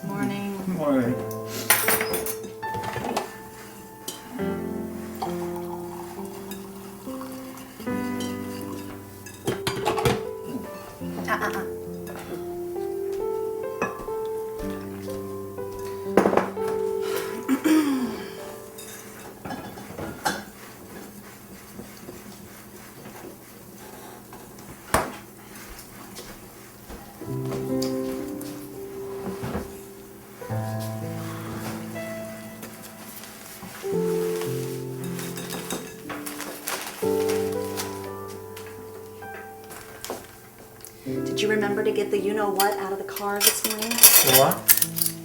Morning. Morning. Did you remember to get the you-know-what out of the car this morning? What?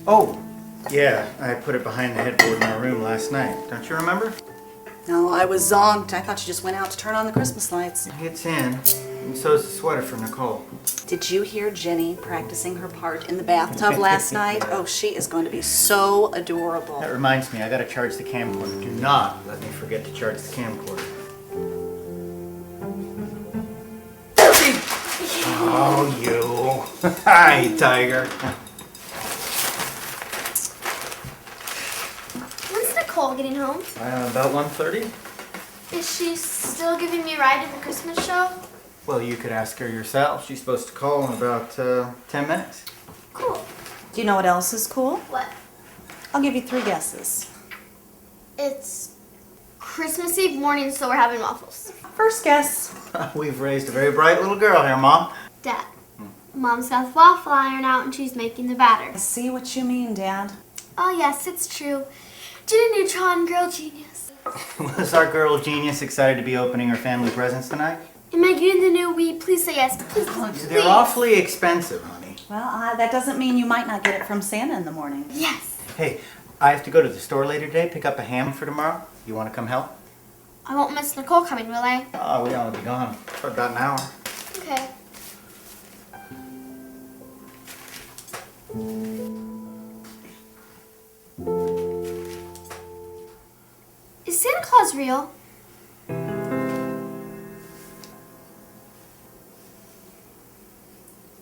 Oh, yeah. I put it behind the headboard in our room last night. Don't you remember? No, I was zonked. I thought you just went out to turn on the Christmas lights. It's in. And so's the sweater for Nicole. Did you hear Ginny practicing her part in the bathtub last night? Oh, she is going to be so adorable. That reminds me, I gotta charge the camcorder. Do not let me forget to charge the camcorder. Oh, you. Hi, Tiger. When's Nicole getting home? About 1:30? Is she still giving me a ride to the Christmas show? Well, you could ask her yourself. She's supposed to call in about 10 minutes. Cool. Do you know what else is cool? What? I'll give you 3 guesses. It's Christmas Eve morning, so we're having waffles. First guess. We've raised a very bright little girl here, Mom. Dad, Mom's got the waffle iron out and she's making the batter. I see what you mean, Dad. Oh yes, it's true. Ginny Neutron, girl genius. Was our girl genius excited to be opening her family presents tonight? Am I getting the new Wii? Please say yes. Please, please. They're awfully expensive, honey. Well, that doesn't mean you might not get it from Santa in the morning. Yes. Hey, I have to go to the store later today, pick up a ham for tomorrow. You want to come help? I won't miss Nicole coming, will I? Oh, we ought to be gone for about an hour. Okay. Is Santa Claus real?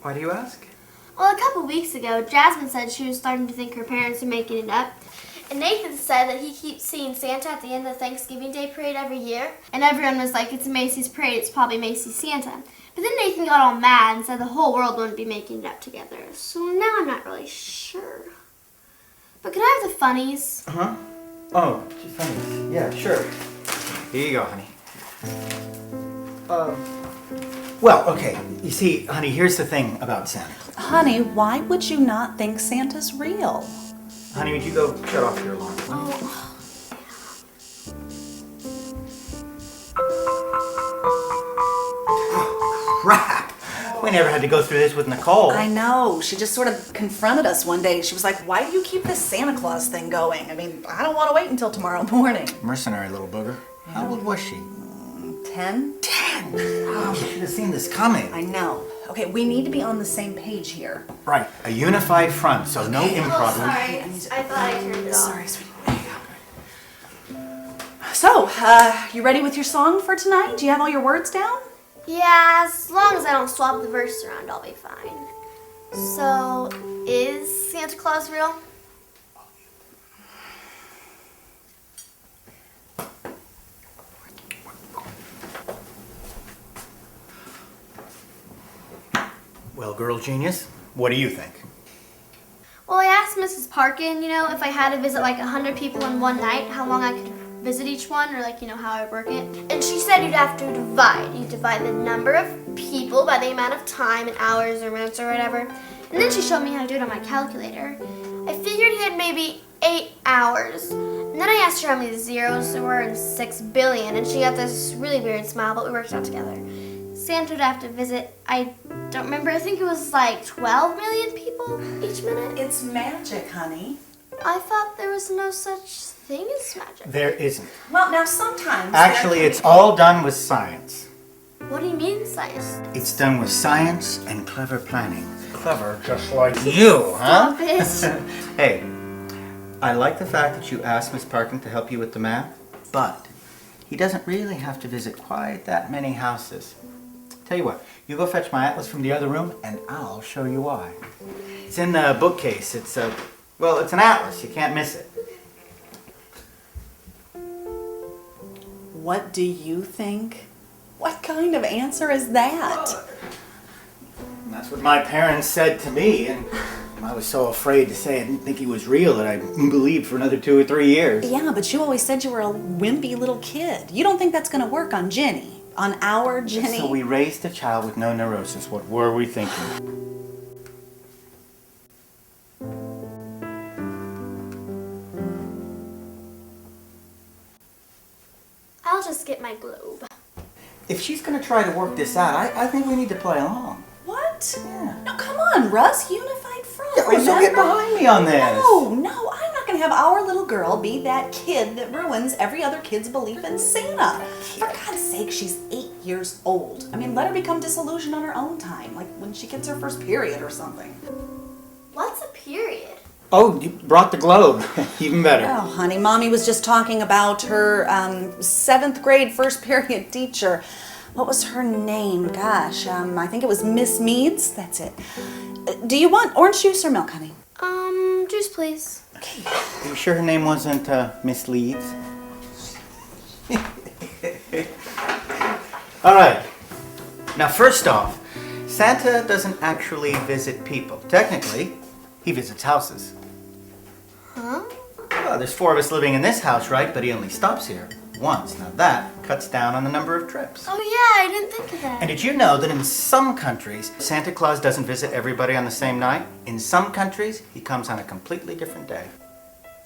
Why do you ask? Well, a couple weeks ago, Jasmine said she was starting to think her parents are making it up. And Nathan said that he keeps seeing Santa at the end of the Thanksgiving Day parade every year. And everyone was like, it's a Macy's parade, it's probably Macy's Santa. But then Nathan got all mad and said the whole world wouldn't be making it up together. So now I'm not really sure. But can I have the funnies? Huh? Oh, funny. Yeah, sure. Here you go, honey. Well, okay. You see, honey, here's the thing about Santa. Honey, why would you not think Santa's real? Honey, would you go shut off your alarm? Oh. Crap! We never had to go through this with Nicole. I know. She just sort of confronted us one day. She was like, why do you keep this Santa Claus thing going? I mean, I don't want to wait until tomorrow morning. Mercenary little booger. How old was she? 10? 10! Oh, she should have seen this coming. I know. Okay, we need to be on the same page here. Right. A unified front, so no improv. Sorry. I thought I turned it off. Sorry, sweetie. So, you ready with your song for tonight? Do you have all your words down? Yeah, as long as I don't swap the verse around, I'll be fine. So, is Santa Claus real? Well, girl genius, what do you think? Well, I asked Mrs. Parkin, if I had to visit like 100 people in one night, how long I could visit each one, or how I would work it. And she said you'd have to divide. You'd divide the number of people by the amount of time and hours or minutes or whatever. And then she showed me how to do it on my calculator. I figured he had maybe 8 hours. And then I asked her how many zeros there were in 6 billion, and she got this really weird smile, but we worked out together. Santa would have to visit, I don't remember, I think it was like 12 million people each minute. It's magic, honey. I thought there was no such thing as magic. There isn't. Well, now sometimes... Actually, it's all done with science. What do you mean, science? It's done with science and clever planning. Clever, just like you, huh? Stop it. Hey, I like the fact that you asked Miss Parkin to help you with the math, but he doesn't really have to visit quite that many houses. Tell you what, you go fetch my atlas from the other room, and I'll show you why. It's in the bookcase. It's an atlas. You can't miss it. What do you think? What kind of answer is that? And that's what my parents said to me, and I was so afraid to say I didn't think he was real that I believed for another 2 or 3 years. Yeah, but you always said you were a wimpy little kid. You don't think that's going to work on Ginny? On our Ginny? So we raised a child with no neurosis. What were we thinking? I'll just get my globe. If she's going to try to work this out, I think we need to play along. What? Yeah. No, come on, Russ. Unified front. Yeah, well, so get behind me on this. No, I'm not going to have our little girl be that kid that ruins every other kid's belief in Santa. For God's sake, she's 8 years old. I mean, let her become disillusioned on her own time, like when she gets her first period or something. What's a period? Oh, you brought the globe. Even better. Oh, honey, Mommy was just talking about her 7th grade first period teacher. What was her name? Gosh, I think it was Miss Meads. That's it. Do you want orange juice or milk, honey? Juice, please. Okay. Are you sure her name wasn't Miss Leeds? All right. Now, first off, Santa doesn't actually visit people. Technically, he visits houses. Huh? Well, there's 4 of us living in this house, right? But he only stops here once. Now that cuts down on the number of trips. Oh yeah, I didn't think of that. And did you know that in some countries, Santa Claus doesn't visit everybody on the same night? In some countries, he comes on a completely different day.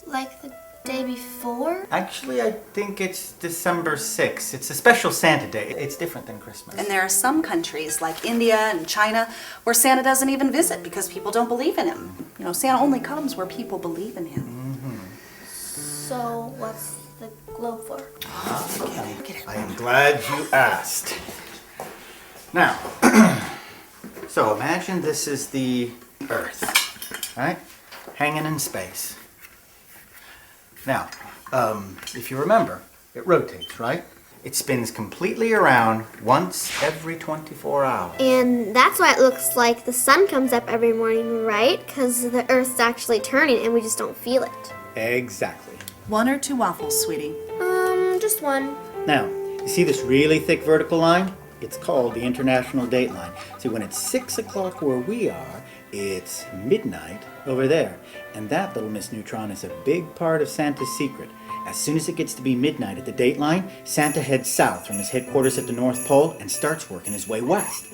Like the day before? Actually, I think it's December 6th. It's a special Santa day. It's different than Christmas. And there are some countries, like India and China, where Santa doesn't even visit because people don't believe in him. You know, Santa only comes where people believe in him. So what's the globe for? I am glad you asked. Now, so imagine this is the Earth, right? Hanging in space. Now, if you remember, it rotates, right? It spins completely around once every 24 hours. And that's why it looks like the sun comes up every morning, right? Because the Earth's actually turning and we just don't feel it. Exactly. 1 or 2 waffles, sweetie? Just one. Now, you see this really thick vertical line? It's called the international date line. See, when it's 6 o'clock where we are, It's midnight over there. And that, little Miss Neutron, is a big part of Santa's secret. As soon as it gets to be midnight at the dateline, Santa heads south from his headquarters at the North Pole and starts working his way west.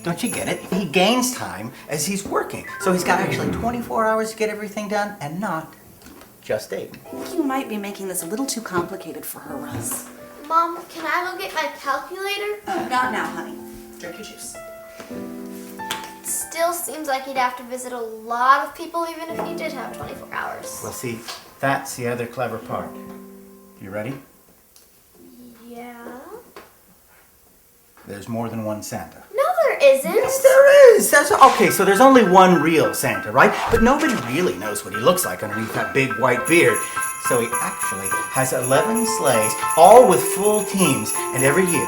Don't you get it? He gains time as he's working. So he's got actually 24 hours to get everything done and not just 8. I think you might be making this a little too complicated for her, Russ. Mom, can I go get my calculator? Not now, honey. Drink your juice. Still seems like he'd have to visit a lot of people even if he did have 24 hours. Well, see, that's the other clever part. You ready? Yeah. There's more than one Santa. No, there isn't. Yes, there is. Okay, so there's only one real Santa, right? But nobody really knows what he looks like underneath that big white beard. So he actually has 11 sleighs, all with full teams. And every year,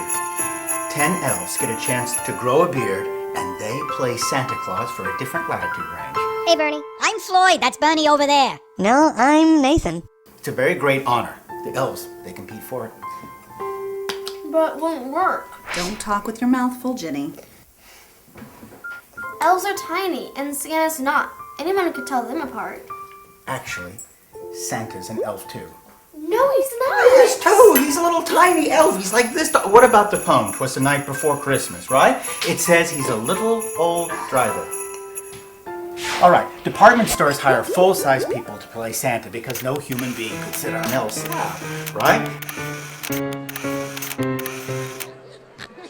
10 elves get a chance to grow a beard, and they play Santa Claus for a different latitude range. Hey, Bernie. I'm Floyd. That's Bernie over there. No, I'm Nathan. It's a very great honor. The elves, they compete for it. But it won't work. Don't talk with your mouth full, Ginny. Elves are tiny, and Santa's not. Anyone could tell them apart. Actually, Santa's an elf too. No, he's not. Yes, too. He's a little tiny elf. He's like this. What about the poem? 'Twas the night before Christmas, right? It says he's a little old driver. All right, department stores hire full-size people to play Santa because no human being could sit on an elf's lap, right?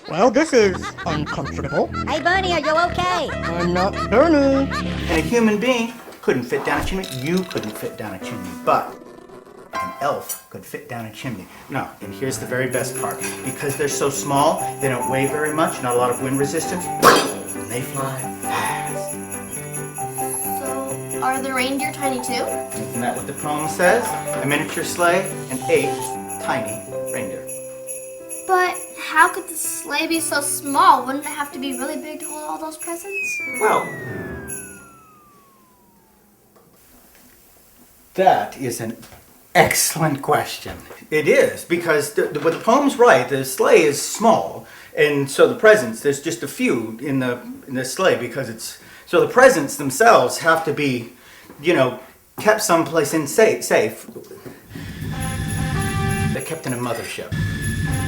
Well, this is uncomfortable. Hey, Bernie, are you okay? I'm not Bernie. And a human being couldn't fit down a chimney. You couldn't fit down a chimney, but an elf could fit down a chimney. No, and here's the very best part. Because they're so small, they don't weigh very much, not a lot of wind resistance, and they fly fast. So, are the reindeer tiny too? Isn't that what the poem says? A miniature sleigh and 8 tiny reindeer. But how could the sleigh be so small? Wouldn't it have to be really big to hold all those presents? Well, that is an excellent question. It is, because what the poem's right, the sleigh is small, and so the presents, there's just a few in the sleigh because it's, so the presents themselves have to be, kept someplace safe. They're kept in a mothership.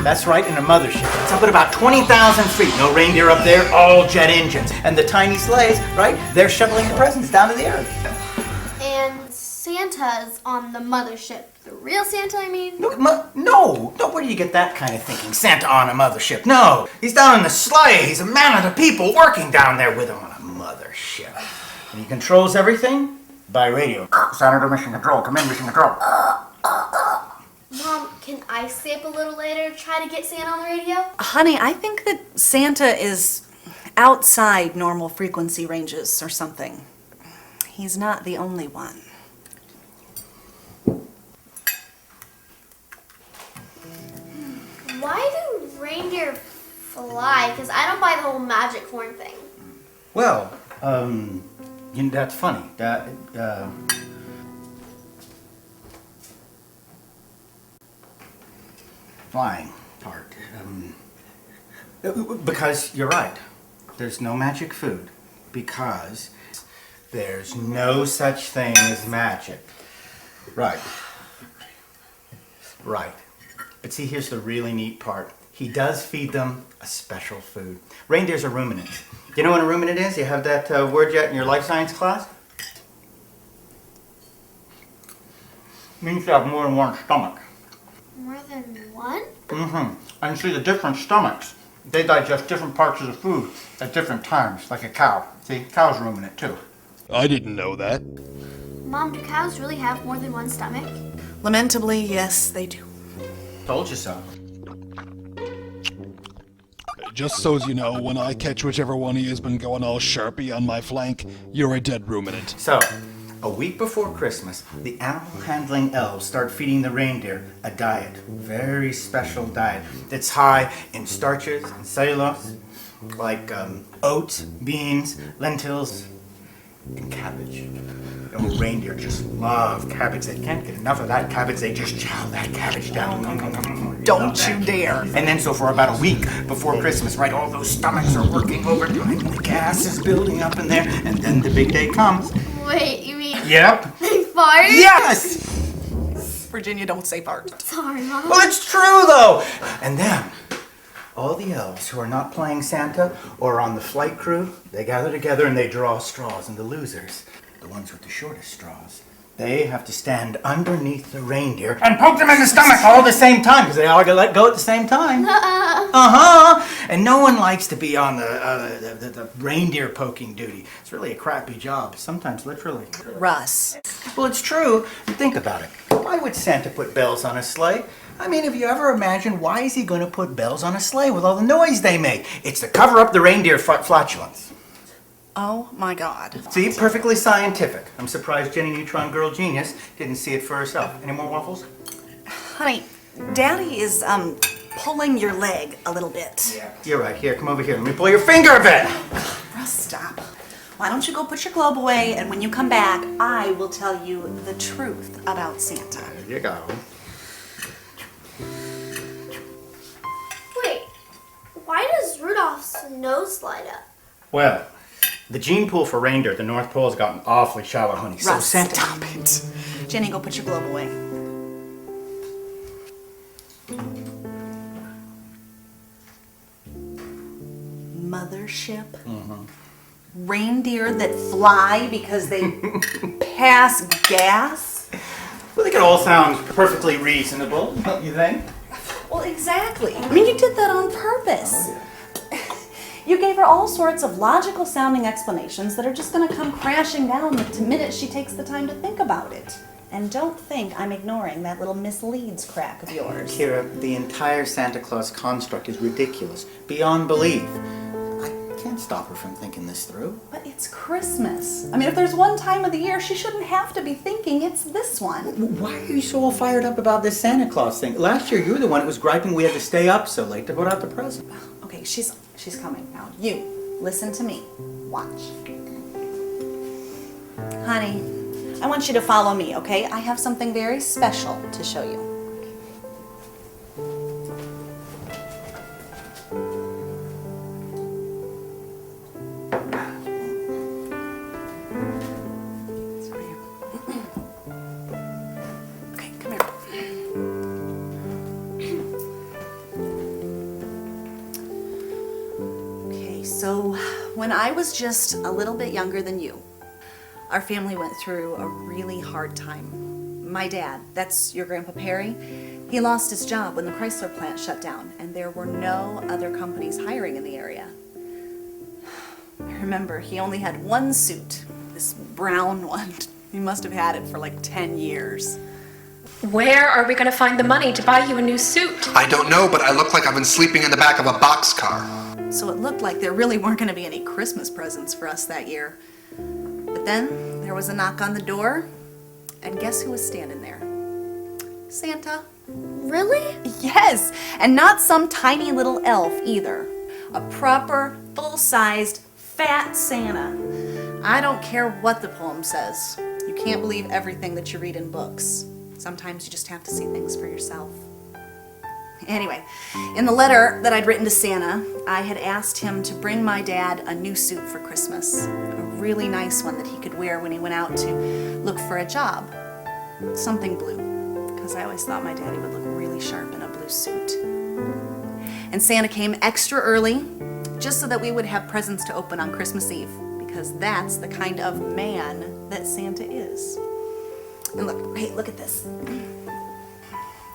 That's right, in a mothership. It's up at about 20,000 feet. No reindeer up there, all jet engines. And the tiny sleighs, right, they're shoveling the presents down to the earth. And Santa's on the mothership. The real Santa, I mean? No, where do you get that kind of thinking? Santa on a mothership. No, he's down in the sleigh. He's a man of the people working down there with him on a mothership. And he controls everything by radio. Senator, mission control. Come in, mission control. Mom, can I stay up a little later to try to get Santa on the radio? Honey, I think that Santa is outside normal frequency ranges or something. He's not the only one. Why do reindeer fly? Because I don't buy the whole magic horn thing. Well, that's funny. Flying part. Because you're right. There's no magic food. Because there's no such thing as magic. Right. Right. But see, here's the really neat part. He does feed them a special food. Reindeers are ruminants. You know what a ruminant is? You have that word yet in your life science class? It means you have more than one stomach. More than one? Mm-hmm. And see, the different stomachs, they digest different parts of the food at different times, like a cow. See, cows ruminate too. I didn't know that. Mom, do cows really have more than one stomach? Lamentably, yes, they do. Told you so. Just so's you know, when I catch whichever one of you's been going all Sharpie on my flank, you're a dead ruminant. So, a week before Christmas, the animal handling elves start feeding the reindeer a diet, very special diet, that's high in starches and cellulose, like oats, beans, lentils, and cabbage. Oh, reindeer just love cabbage. They can't get enough of that cabbage. They just chow that cabbage down. Don't you dare. And then so for about a week before Christmas, right, all those stomachs are working overtime. The gas is building up in there. And then the big day comes. Wait, you mean Yep. they fart? Yes! Virginia, don't say fart. Sorry, Mom. Well, it's true, though. And then, all the elves who are not playing Santa or on the flight crew, they gather together and they draw straws. And the losers, the ones with the shortest straws, they have to stand underneath the reindeer and poke them in the stomach all at the same time because they all get let go at the same time. And no one likes to be on the reindeer poking duty. It's really a crappy job, sometimes literally. Russ. Well, it's true. Think about it. Why would Santa put bells on a sleigh? I mean, have you ever imagined why is he going to put bells on a sleigh with all the noise they make? It's to cover up the reindeer flatulence. Oh my God. See, perfectly scientific. I'm surprised Jenny Neutron Girl Genius didn't see it for herself. Any more waffles? Honey, Daddy is pulling your leg a little bit. Yeah. You're right. Here, come over here. Let me pull your finger a bit. Russ, stop. Why don't you go put your globe away, and when you come back, I will tell you the truth about Santa. There you go. Wait, why does Rudolph's nose light up? Well, the gene pool for reindeer at the North Pole has gotten awfully shallow, honey. So Russ, Santa. stop it. Jenny, go put your globe away. Mothership. Reindeer that fly because they pass gas. Well, they could all sound perfectly reasonable, don't you think? Well, exactly. I mean, you did that on purpose. You gave her all sorts of logical sounding explanations that are just going to come crashing down the minute she takes the time to think about it. And don't think I'm ignoring that little Miss Leeds crack of yours. Kira, the entire Santa Claus construct is ridiculous, beyond belief. I can't stop her from thinking this through. But it's Christmas. I mean, if there's one time of the year she shouldn't have to be thinking, it's this one. Why are you so all fired up about this Santa Claus thing? Last year, you were the one that was griping we had to stay up so late to put out the present. Okay, she's coming now. You, listen to me. Watch. Honey, I want you to follow me, okay? I have something very special to show you. It's right here. Okay, come here. Okay, so when I was just a little bit younger than you, our family went through a really hard time. My dad, that's your Grandpa Perry, he lost his job when the Chrysler plant shut down, and there were no other companies hiring in the area. I remember he only had one suit, this brown one. He must have had it for like 10 years. Where are we going to find the money to buy you a new suit? I don't know, but I look like I've been sleeping in the back of a boxcar. So it looked like there really weren't going to be any Christmas presents for us that year. But then there was a knock on the door, and guess who was standing there? Santa. Really? Yes, and not some tiny little elf either. A proper, full-sized, fat Santa. I don't care what the poem says. You can't believe everything that you read in books. Sometimes you just have to see things for yourself. Anyway, in the letter that I'd written to Santa, I had asked him to bring my dad a new suit for Christmas. A really nice one that he could wear when he went out to look for a job. Something blue, because I always thought my daddy would look really sharp in a blue suit. And Santa came extra early, just so that we would have presents to open on Christmas Eve, because that's the kind of man that Santa is. And look, hey, look at this.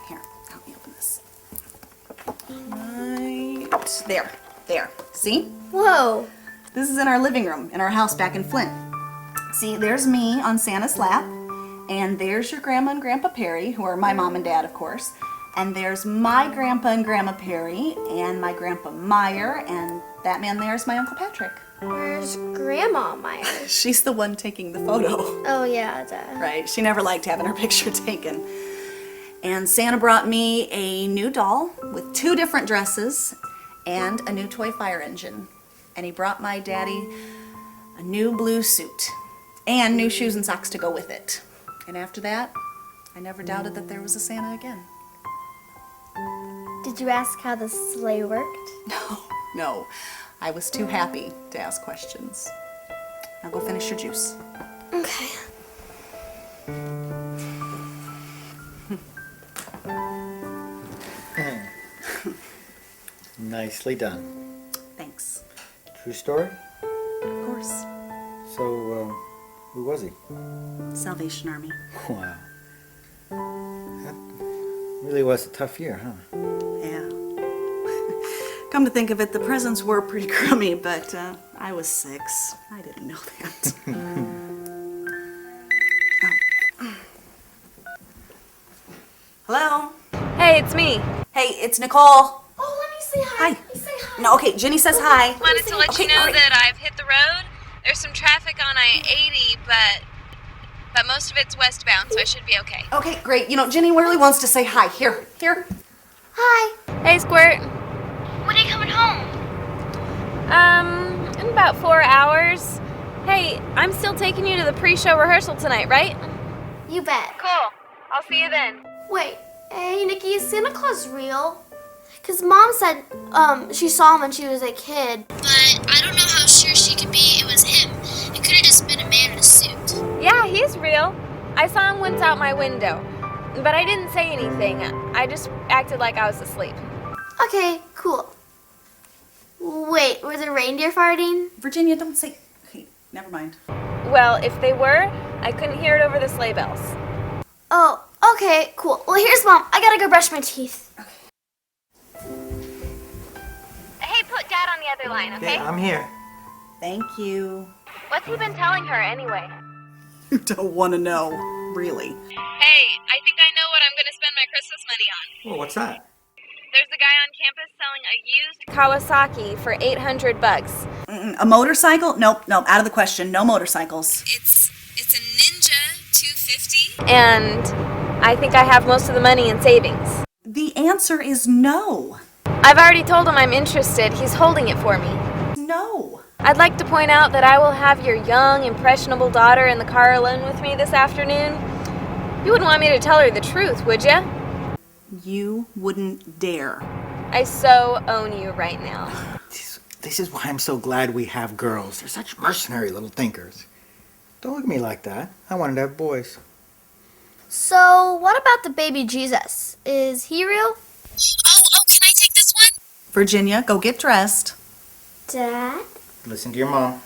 Here, help me open this. Right there. See? Whoa. This is in our living room in our house back in Flint. See, there's me on Santa's lap, and there's your Grandma and Grandpa Perry, who are my mom and dad, of course. And there's my Grandpa and Grandma Perry, and my Grandpa Meyer, and that man there is my Uncle Patrick. Where's Grandma Meyer? She's the one taking the photo. Oh, yeah, duh. Right, she never liked having her picture taken. And Santa brought me a new doll with 2 different dresses and a new toy fire engine. And he brought my daddy a new blue suit. And new shoes and socks to go with it. And after that, I never doubted that there was a Santa again. Did you ask how the sleigh worked? No, I was too happy to ask questions. Now go finish your juice. Okay. Nicely done. Thanks. True story? Of course. So, who was he? Salvation Army. Wow. That really was a tough year, huh? Yeah. Come to think of it, the presents were pretty crummy, but I was 6. I didn't know that. Hello? Hey, it's me. Hey, it's Nicole. Oh, let me say hi. Hi. Let me say hi. No, okay, Ginny says hi. Wanted to let Okay, you know all right. that I've hit the road. There's some traffic on I-80, but most of it's westbound, so I should be okay. Okay, great. You know, Ginny really wants to say hi. Here. Hi. Hey, Squirt. When are you coming home? In about 4 hours. Hey, I'm still taking you to the pre-show rehearsal tonight, right? You bet. Cool. I'll see you then. Wait, hey Nikki, is Santa Claus real? Cause Mom said she saw him when she was a kid. But I don't know how sure she could be it was him. It could have just been a man in a suit. Yeah, he's real. I saw him once out my window, but I didn't say anything. I just acted like I was asleep. Okay, cool. Wait, were the reindeer farting? Virginia, don't say... Okay, never mind. Well, if they were, I couldn't hear it over the sleigh bells. Oh, okay, cool. Well, here's Mom. I gotta go brush my teeth. Hey, put Dad on the other line, okay? I'm here. Thank you. What's he been telling her anyway? You don't want to know, really. Hey, I think I know what I'm going to spend my Christmas money on. Well, what's that? There's a guy on campus selling a used Kawasaki for $800. A motorcycle? Nope, out of the question. No motorcycles. It's a Ninja 250. And I think I have most of the money in savings. The answer is no. I've already told him I'm interested. He's holding it for me. No. I'd like to point out that I will have your young, impressionable daughter in the car alone with me this afternoon. You wouldn't want me to tell her the truth, would you? You wouldn't dare. I so own you right now. This is why I'm so glad we have girls. They're such mercenary little thinkers. Don't look at me like that. I wanted to have boys. So, what about the baby Jesus? Is he real? Oh, can I take this one? Virginia, go get dressed. Dad? Listen to your mom.